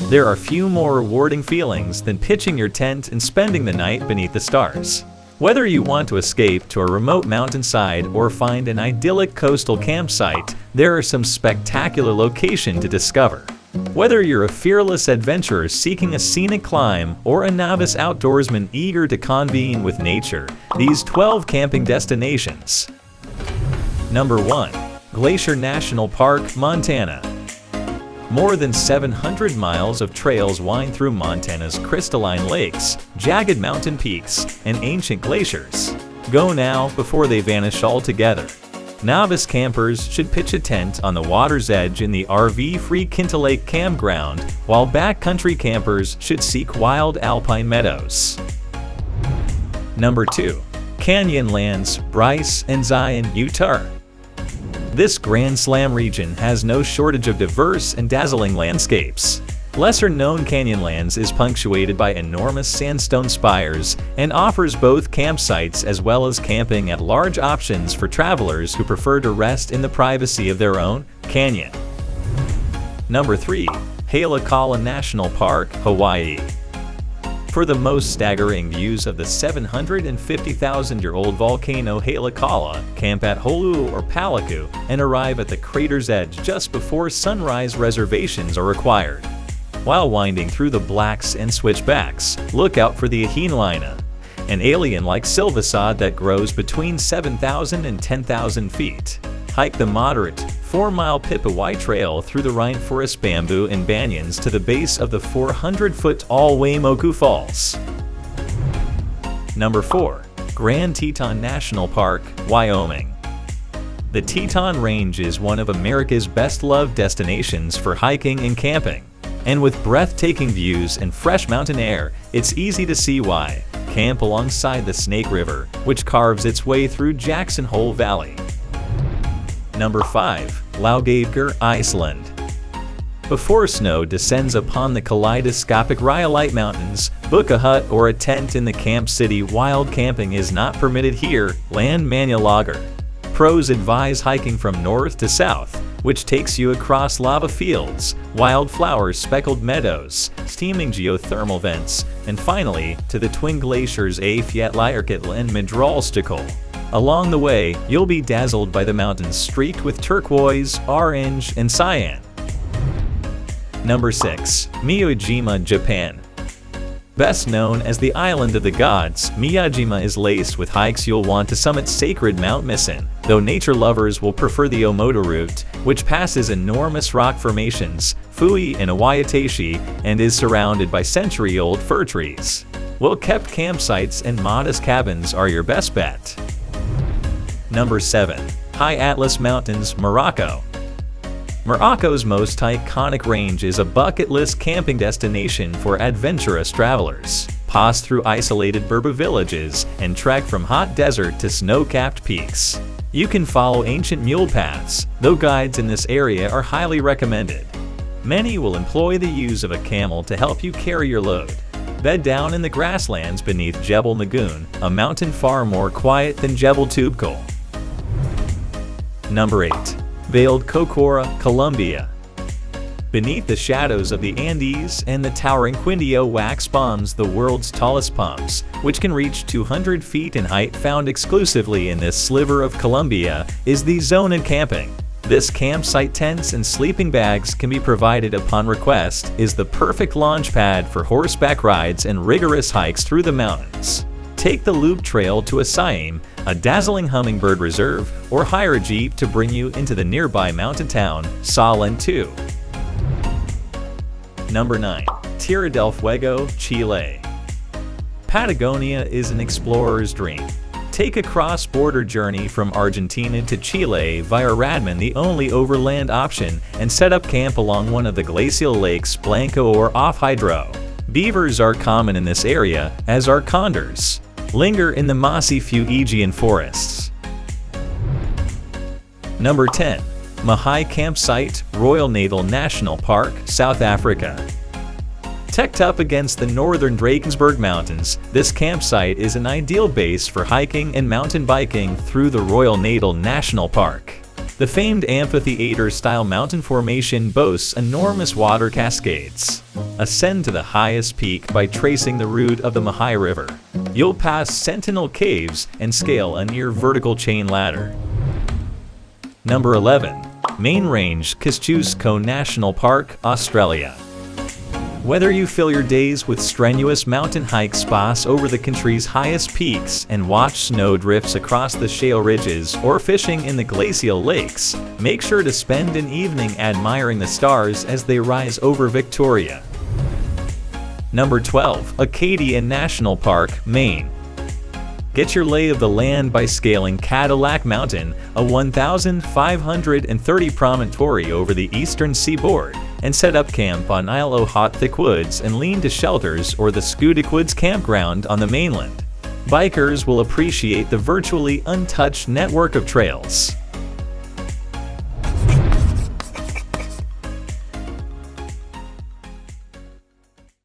There are few more rewarding feelings than pitching your tent and spending the night beneath the stars. Whether you want to escape to a remote mountainside or find an idyllic coastal campsite, there are some spectacular locations to discover. Whether you're a fearless adventurer seeking a scenic climb or a novice outdoorsman eager to convene with nature, these 12 camping destinations. Number 1. Glacier National Park, Montana. More than 700 miles of trails wind through Montana's crystalline lakes, jagged mountain peaks, and ancient glaciers. Go now before they vanish altogether. Novice campers should pitch a tent on the water's edge in the RV-free Kinta Lake campground, while backcountry campers should seek wild alpine meadows. Number 2. Canyonlands, Bryce and Zion, Utah. This Grand Slam region has no shortage of diverse and dazzling landscapes. Lesser-known Canyonlands is punctuated by enormous sandstone spires and offers both campsites as well as camping at large options for travelers who prefer to rest in the privacy of their own canyon. Number 3. Haleakala National Park, Hawaii. For the most staggering views of the 750,000-year-old volcano Haleakala, camp at Holu or Palaku and arrive at the crater's edge just before sunrise. Reservations are required. While winding through the blacks and switchbacks, look out for the Ahinlaina, an alien-like silphasod that grows between 7,000 and 10,000 feet. Hike the moderate 4-mile Pipawai Trail through the rainforest bamboo and banyans to the base of the 400-foot tall Waimoku Falls. Number 4. Grand Teton National Park, Wyoming. The Teton Range is one of America's best-loved destinations for hiking and camping. And with breathtaking views and fresh mountain air, it's easy to see why. Camp alongside the Snake River, which carves its way through Jackson Hole Valley. Number 5. Laugavegur, Iceland. Before snow descends upon the kaleidoscopic Rhyolite Mountains, book a hut or a tent in the camp city. Wild camping is not permitted here. Land Manulager. Pros advise hiking from north to south, which takes you across lava fields, wildflower-speckled meadows, steaming geothermal vents, and finally to the twin glaciers Eyjafjallajökull and Miðrálsjökull. Along the way, you'll be dazzled by the mountains streaked with turquoise, orange, and cyan. Number 6. Miyajima, Japan. Best known as the Island of the Gods, Miyajima is laced with hikes you'll want to summit sacred Mount Misen, though nature lovers will prefer the Omoto route, which passes enormous rock formations, Fui and Awayatashi, and is surrounded by century-old fir trees. Well-kept campsites and modest cabins are your best bet. Number 7. High Atlas Mountains, Morocco. Morocco's most iconic range is a bucket list camping destination for adventurous travelers. Pass through isolated Berber villages and trek from hot desert to snow-capped peaks. You can follow ancient mule paths, though guides in this area are highly recommended. Many will employ the use of a camel to help you carry your load. Bed down in the grasslands beneath Jebel Nagoon, a mountain far more quiet than Jebel Toubkal. Number 8. Veiled Cocora, Colombia. Beneath the shadows of the Andes and the towering Quindio wax palms, the world's tallest palms, which can reach 200 feet in height, found exclusively in this sliver of Colombia, is the Zona Camping. This campsite tents and sleeping bags can be provided upon request, is the perfect launch pad for horseback rides and rigorous hikes through the mountains. Take the loop trail to Asaim, a dazzling hummingbird reserve, or hire a jeep to bring you into the nearby mountain town, Salén 2. Number 9. Tierra del Fuego, Chile. Patagonia is an explorer's dream. Take a cross-border journey from Argentina to Chile via Radman, the only overland option, and set up camp along one of the glacial lakes Blanco or Off Hydro. Beavers are common in this area, as are condors. Linger in the mossy Fuegian forests. Number 10. Mahai Campsite, Royal Natal National Park, South Africa. Tucked up against the northern Drakensberg Mountains, this campsite is an ideal base for hiking and mountain biking through the Royal Natal National Park. The famed amphitheater-style mountain formation boasts enormous water cascades. Ascend to the highest peak by tracing the route of the Mahai River. You'll pass Sentinel Caves and scale a near-vertical chain ladder. Number 11. Main Range, Kosciuszko National Park, Australia. Whether you fill your days with strenuous mountain hikes pass over the country's highest peaks and watch snow drifts across the shale ridges or fishing in the glacial lakes, make sure to spend an evening admiring the stars as they rise over Victoria. Number 12. Acadian National Park, Maine. Get your lay of the land by scaling Cadillac Mountain, a 1,530 promontory over the eastern seaboard, and set up camp on Isle o' Hot Thick Woods and lean to shelters or the Scudic Woods campground on the mainland. Bikers will appreciate the virtually untouched network of trails.